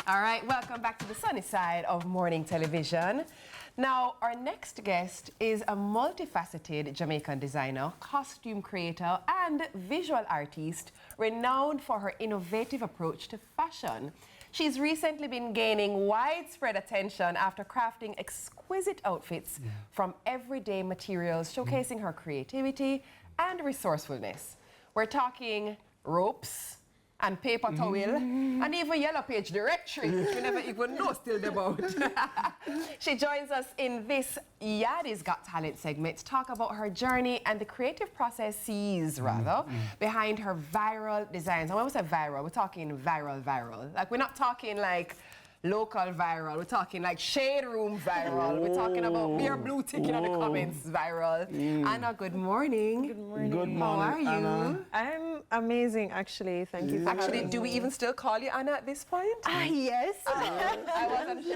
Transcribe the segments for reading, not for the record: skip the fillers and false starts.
All right, welcome back to the sunny side of morning television. Now, our next guest is a multifaceted Jamaican designer, costume creator, and visual artist renowned for her innovative approach to fashion. She's recently been gaining widespread attention after crafting exquisite outfits from everyday materials, showcasing her creativity and resourcefulness. We're talking ropes and paper towel and even yellow page directory, we never even know still about. She joins us in this Yadi's Got Talent segment to talk about her journey and the creative processes, behind her viral designs. And when we say viral, we're talking viral. Like, we're not talking like local viral, we're talking like shade room viral. We're talking about beer blue tick in the comments viral. Anna, good morning. Good morning. Good morning. How are you? Anna. I'm amazing, actually. Thank you for Actually, do we even still call you Anna at this point? Yes. I wasn't sure.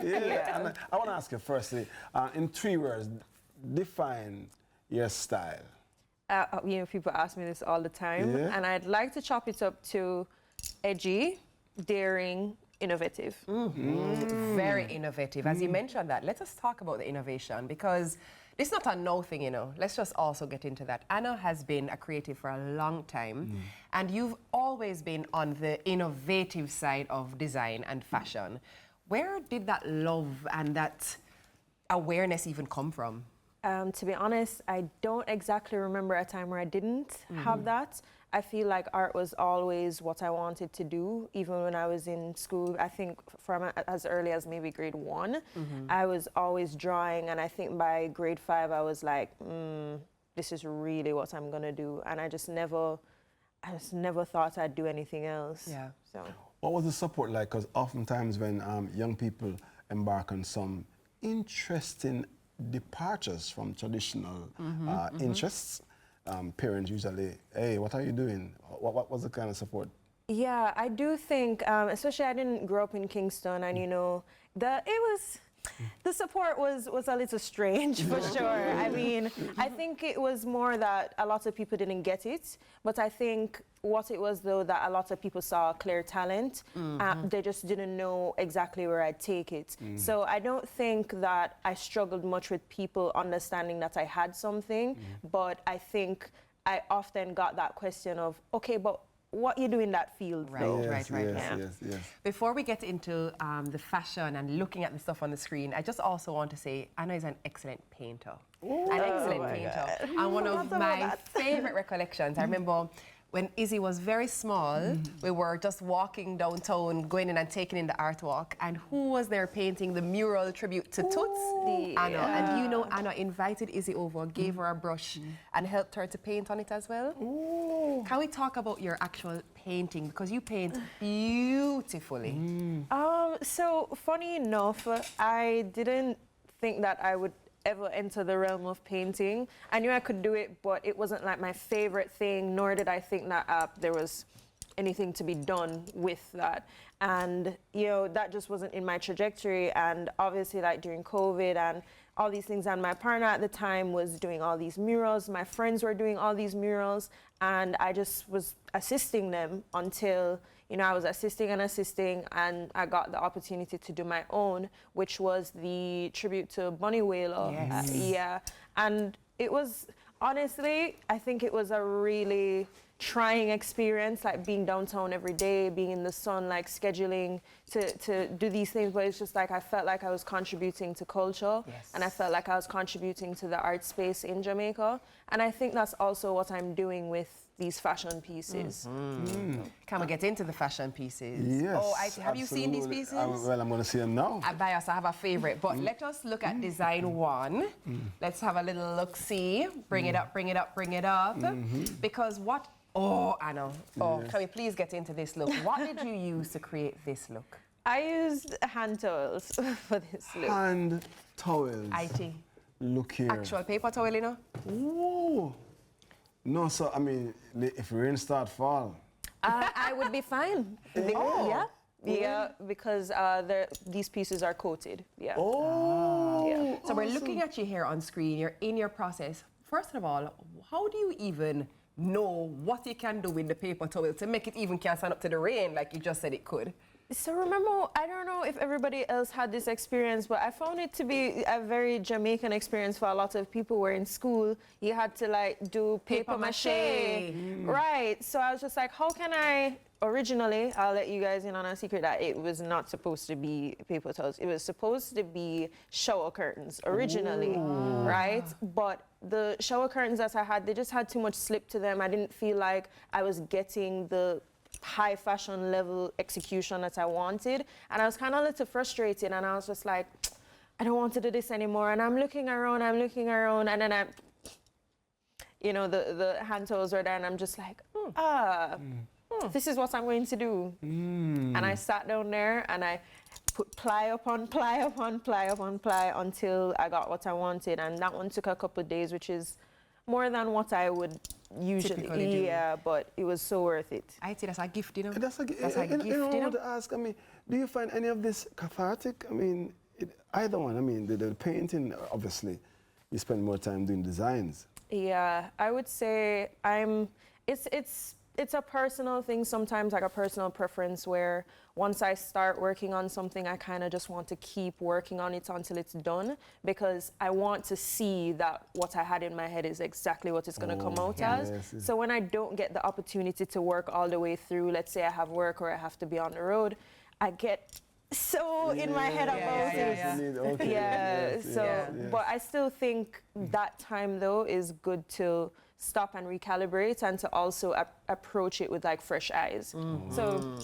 Yeah. And I want to ask you firstly, in 3 words, define your style. People ask me this all the time, and I'd like to chop it up to edgy, daring, innovative. Very innovative. As you mentioned that, let us talk about the innovation, because it's not a no thing, you know. Let's just also get into that. Anna has been a creative for a long time, and you've always been on the innovative side of design and fashion. Where did that love and that awareness even come from? To be honest, I don't exactly remember a time where I didn't have that. I feel like art was always what I wanted to do, even when I was in school. I think from as early as maybe grade 1, I was always drawing, and I think by grade 5, I was like, this is really what I'm gonna do. And I just never thought I'd do anything else. Yeah. So. What was the support like? Because oftentimes when young people embark on some interesting departures from traditional interests, parents usually, hey, what are you doing? What was the kind of support? Yeah, I do think, especially I didn't grow up in Kingston, and you know, the support was a little strange for sure. I mean, I think it was more that a lot of people didn't get it, but I think what it was though, that a lot of people saw clear talent, they just didn't know exactly where I'd take it. So I don't think that I struggled much with people understanding that I had something, but I think I often got that question of, okay, but what you do in that field, though? Right. Yes. Before we get into the fashion and looking at the stuff on the screen, I just also want to say Anna is an excellent painter. An excellent painter. And one of my favorite recollections, I remember when Izzy was very small, we were just walking downtown, going in and taking in the art walk, and who was there painting the mural tribute to Toots? Anna. And you know, Anna invited Izzy over, gave her a brush, and helped her to paint on it as well. Can we talk about your actual painting? Because you paint beautifully. So funny enough, I didn't think that I would ever enter the realm of painting. I knew I could do it, but it wasn't like my favorite thing, nor did I think that there was anything to be done with that. And, you know, that just wasn't in my trajectory. And obviously, like during COVID and all these things, and my partner at the time was doing all these murals, my friends were doing all these murals, and I just was assisting them until, you know, I was assisting, and I got the opportunity to do my own, which was the tribute to Bunny Wailer. And it was, honestly, I think it was a really trying experience, like being downtown every day, being in the sun, like scheduling to do these things, but it's just like I felt like I was contributing to culture, and I felt like I was contributing to the art space in Jamaica, and I think that's also what I'm doing with these fashion pieces. Can we get into the fashion pieces? Yes. Oh, have you seen these pieces? Well, I'm going to see them now. Bias, I have a favorite, but let us look at design 1. Let's have a little look-see. Bring it up. Because what... Oh, Anna. Can we please get into this look? What did you use to create this look? I used hand towels for this look. Hand towels. IT. Look here. Actual paper towel, you know? Ooh. No, so, I mean, if rain start fall. I would be fine. Yeah, because these pieces are coated. Yeah. So we're looking at you here on screen. You're in your process. First of all, how do you even know what you can do with the paper towel to make it even can stand up to the rain like you just said it could? So remember, I don't know if everybody else had this experience, but I found it to be a very Jamaican experience for a lot of people. Where in school, you had to like do paper mache. Right. So I was just like, how can I, originally, I'll let you guys in on a secret that it was not supposed to be paper towels. It was supposed to be shower curtains originally, right? But the shower curtains that I had, they just had too much slip to them. I didn't feel like I was getting the high fashion level execution that I wanted, and I was kind of a little frustrated, and I was just like, I don't want to do this anymore. And I'm looking around, and then you know, the hand towels were there, and I'm just like, this is what I'm going to do. And I sat down there and I put ply upon ply upon ply upon ply until I got what I wanted, and that one took a couple of days, which is more than what I would usually, yeah, but it was so worth it. I think that's a gift, you know. That's a gift, you know. I want to ask, I mean, do you find any of this cathartic? I mean, either one. I mean, the painting, obviously, you spend more time doing designs. Yeah, I would say it's a personal thing sometimes, like a personal preference, where once I start working on something, I kind of just want to keep working on it until it's done, because I want to see that what I had in my head is exactly what it's going to come out as. Yes. So when I don't get the opportunity to work all the way through, let's say I have work or I have to be on the road, I get so in my head about it. But I still think that time though is good to stop and recalibrate, and to also approach it with like fresh eyes. So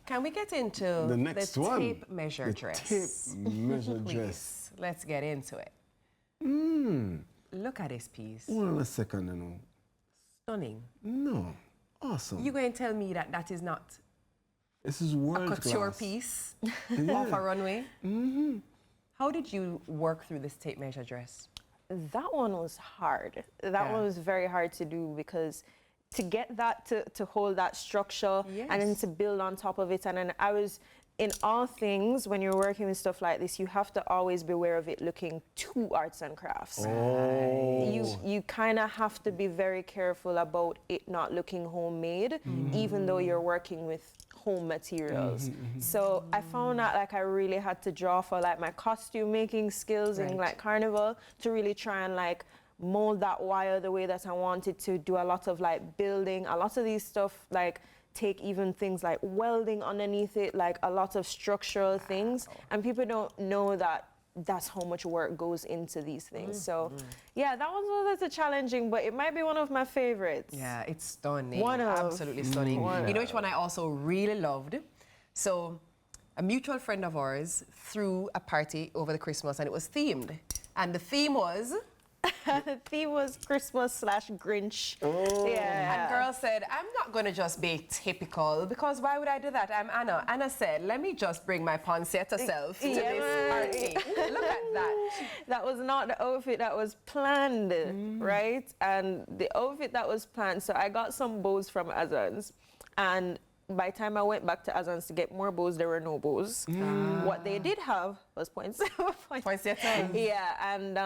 Can we get into the next one? Tape measure dress? Tape measure dress. Let's get into it. Look at this piece. Hold on a second, you know. Stunning. No, awesome. You going to tell me that that is not This is world a couture class. piece off a runway? How did you work through this tape measure dress? that one was hard. That one was very hard to do, because to get that to hold that structure and then to build on top of it. And then I was, in all things, when you're working with stuff like this, you have to always be aware of it looking too arts and crafts. You kind of have to be very careful about it not looking homemade, even though you're working with home materials. So I found that like I really had to draw for like my costume making skills in like Carnival to really try and like mold that wire the way that I wanted to, do a lot of like building, a lot of these stuff like take even things like welding underneath it, like a lot of structural things, and people don't know that that's how much work goes into these things. So yeah, that was a little challenging, but it might be one of my favorites. Yeah, it's stunning. Absolutely stunning. You know which one I also really loved? So a mutual friend of ours threw a party over the Christmas, and it was themed, and the theme was the theme was Christmas/Grinch. And girl said, I'm not going to just be typical, because why would I do that? I'm Anna. Anna said, let me just bring my pancetta self to this party. Look at that. That was not the outfit that was planned, right? And the outfit that was planned, so I got some bows from Azans, and by the time I went back to Azans to get more bows, there were no bows. What they did have was poinsettia. Yeah, and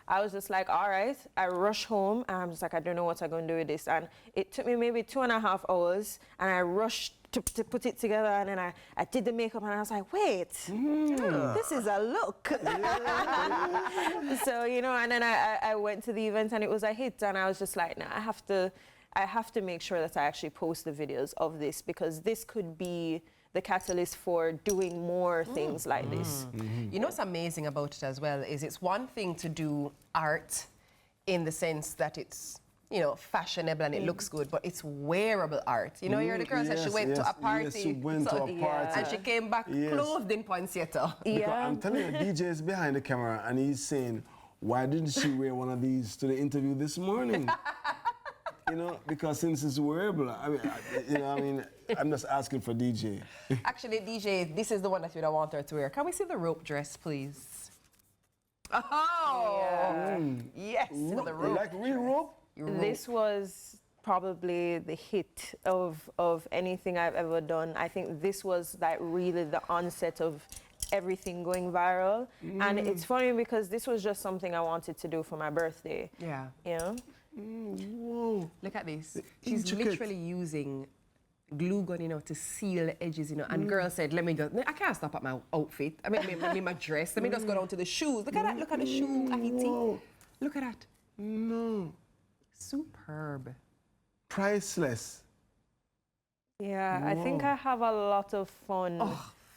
I was just like, all right. I rushed home, and I'm just like, I don't know what I'm going to do with this. And it took me maybe 2.5 hours, and I rushed to put it together, and then I did the makeup, and I was like, wait, this is a look. So, you know, and then I went to the event, and it was a hit, and I was just like, nah, I have to make sure that I actually post the videos of this, because this could be the catalyst for doing more things like this. You know what's amazing about it as well is it's one thing to do art in the sense that it's, you know, fashionable and it looks good, but it's wearable art. You know, you're the girl that she went to a party. And she came back clothed in poinsettia. Because I'm telling you, DJ is behind the camera and he's saying, why didn't she wear one of these to the interview this morning? You know, because since it's wearable, I mean, I'm just asking for DJ. Actually, DJ, this is the one that you don't want her to wear. Can we see the rope dress, please? Oh, yes, the rope. Like real rope? This was probably the hit of anything I've ever done. I think this was like really the onset of everything going viral. And it's funny because this was just something I wanted to do for my birthday. Yeah. You know? Whoa. Look at this. She's literally using glue gun, to seal the edges, And girl said, let me just, I can't stop at my outfit. I mean, my dress. Let me just go down to the shoes. Look at that. Look at the shoe, Ahiti. Look at that. No. Superb. Priceless. Yeah, I think I have a lot of fun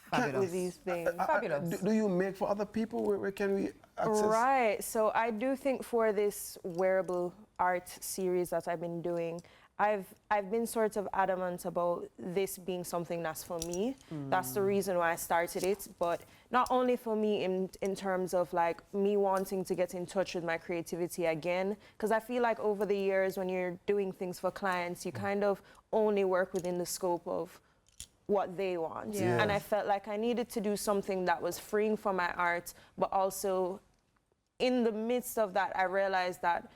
Fabulous. with these things. Fabulous. Do you make for other people? Where can we access? Right, so I do think for this wearable art series that I've been doing, I've been sort of adamant about this being something that's for me. That's the reason why I started it, but not only for me in terms of like me wanting to get in touch with my creativity again, because I feel like over the years when you're doing things for clients, you kind of only work within the scope of what they want. Yeah. And I felt like I needed to do something that was freeing from my art, but also in the midst of that, I realized that,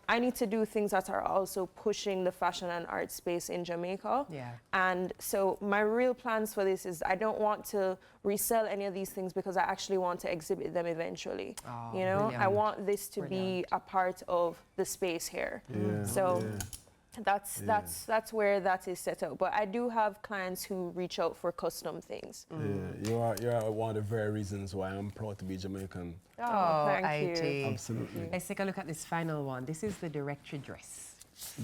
I need to do things that are also pushing the fashion and art space in Jamaica. Yeah. And so my real plans for this is I don't want to resell any of these things because I actually want to exhibit them eventually. Oh, I brilliant. want this to be a part of the space here. Yeah, So yeah. that's where that is set up. But I do have clients who reach out for custom things. Yeah, you're one of the very reasons why I'm proud to be Jamaican. Oh, thank you. Ahiti. Absolutely. Let's take a look at this final one. This is the directory dress.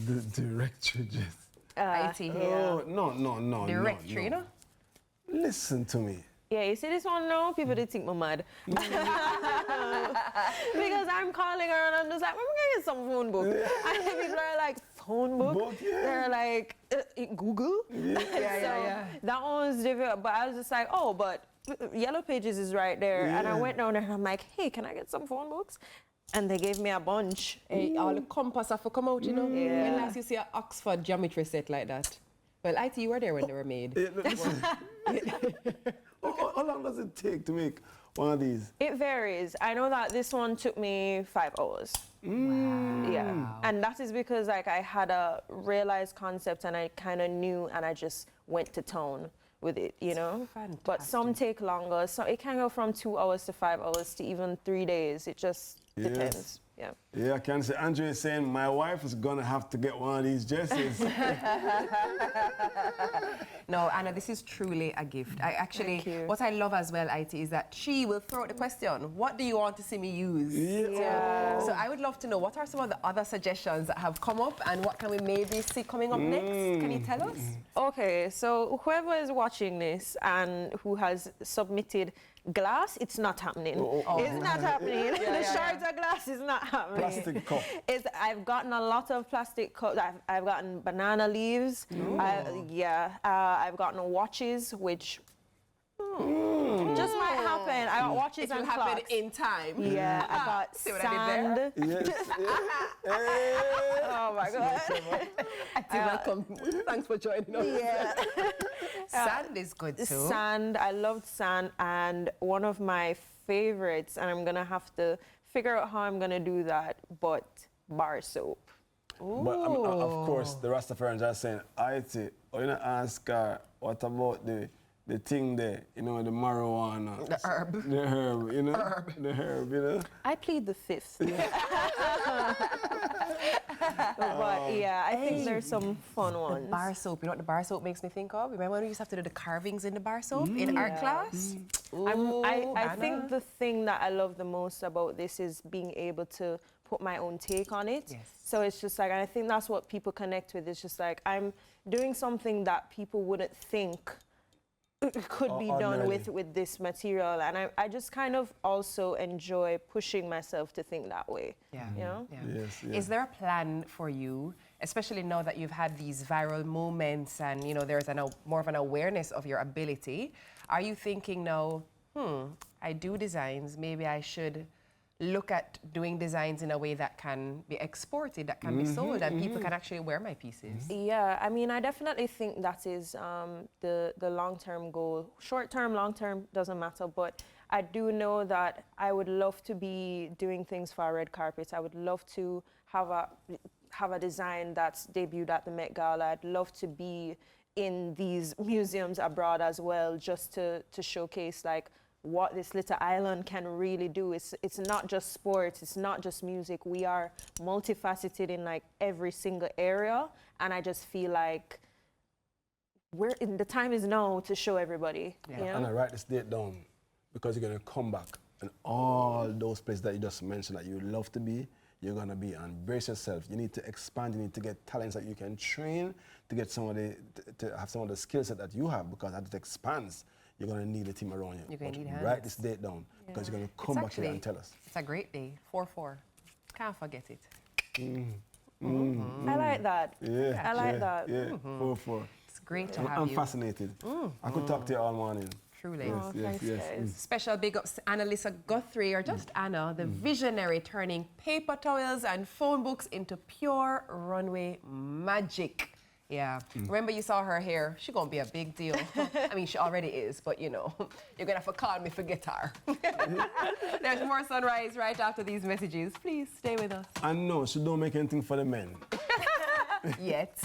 The directory dress. Ahiti here. Oh, no. Directory, no. Listen to me. Yeah, you see this one now? People did think I'm mad. Because I'm calling her and I'm just like, we're gonna get some phone book. And people are like, phone book? Yeah. They're like, Google? Yeah. That one was difficult, but I was just like, oh, but Yellow Pages is right there. And I went down there and I'm like, hey, can I get some phone books? And they gave me a bunch. Hey, all the compass have to come out, Yeah. Unless you see an Oxford geometry set like that. Well, Ahiti, you were there when they were made. Listen. How long does it take to make one of these? It varies. I know that this one took me 5 hours. Wow. Yeah, and that is because like I had a realized concept and I kind of knew and I just went to town with it, Fantastic. But some take longer. So it can go from 2 hours to 5 hours to even 3 days. It just depends. Yeah. Yeah, I can say, Andre is saying, my wife is gonna have to get one of these dresses. No, Anna, this is truly a gift. I actually, Thank you. what I love as well, Ahiti, is that she will throw out the question, what do you want to see me use? Yeah. So I would love to know, what are some of the other suggestions that have come up and what can we maybe see coming up next? Can you tell us? Okay, so whoever is watching this and who has submitted glass, it's not happening. It's not happening. The shards of glass is not happening. Plastic cup. I've gotten a lot of plastic cups. I've gotten banana leaves. I've gotten watches, which just might happen. I got watches It will and happen clocks. in time. Yeah, I got See what I sand. did there? Yes. Oh my God. Ahiti, welcome. Thanks for joining us. Yeah. Sand is good too. Sand. I loved sand, and one of my favorites, and I'm gonna have to figure out how I'm gonna do that, but bar soap. But of course, the Rastafarians are saying, Ahiti, you know, ask her, what about the thing there, the marijuana? The herb. The herb, The herb, I plead the fifth. But yeah, I think there's some fun ones. Bar soap. You know what the bar soap makes me think of? Remember when we used to have to do the carvings in the bar soap in art class? I think the thing that I love the most about this is being able to put my own take on it. Yes. So it's just like, and I think that's what people connect with. It's just like, I'm doing something that people wouldn't think could be done with this material, and I just kind of also enjoy pushing myself to think that way. Yeah. Yes, yeah. Is there a plan for you, especially now that you've had these viral moments and there's more of an awareness of your ability? Are you thinking now, I do designs, maybe I should look at doing designs in a way that can be exported, that can be sold, and people can actually wear my pieces? Yeah, I mean, I definitely think that is the long-term goal. Short-term, long-term, doesn't matter, but I do know that I would love to be doing things for a red carpet. I would love to have a design that's debuted at the Met Gala. I'd love to be in these museums abroad as well, just to showcase like what this little island can really do. It's not just sports, it's not just music. We are multifaceted in like every single area, and I just feel like the time is now to show everybody. Yeah. You know? And I write this date down because you're going to come back and all those places that you just mentioned that you would love to be, you're going to be, and brace yourself. You need to expand, you need to get talents that you can train to get somebody to have some of the skill set that you have, because as it expands, you're going to need a team around you. You're going to need hands. Write this date down because you're going to come back here and tell us. It's a great day, 4-4. Can't forget it. I like that. Yeah, I like that. Yeah, 4-4. It's great to have I'm you. fascinated. I could talk to you all morning. Truly. Oh, thanks, guys. Special big ups Annalisa Guthrie, or just Anna, the visionary turning paper towels and phone books into pure runway magic. Yeah. Remember you saw her hair. She gonna be a big deal. I mean, she already is, but you know, you're gonna have to call me for guitar. There's more Sunrise right after these messages. Please stay with us. And no, she don't make anything for the men. Yet.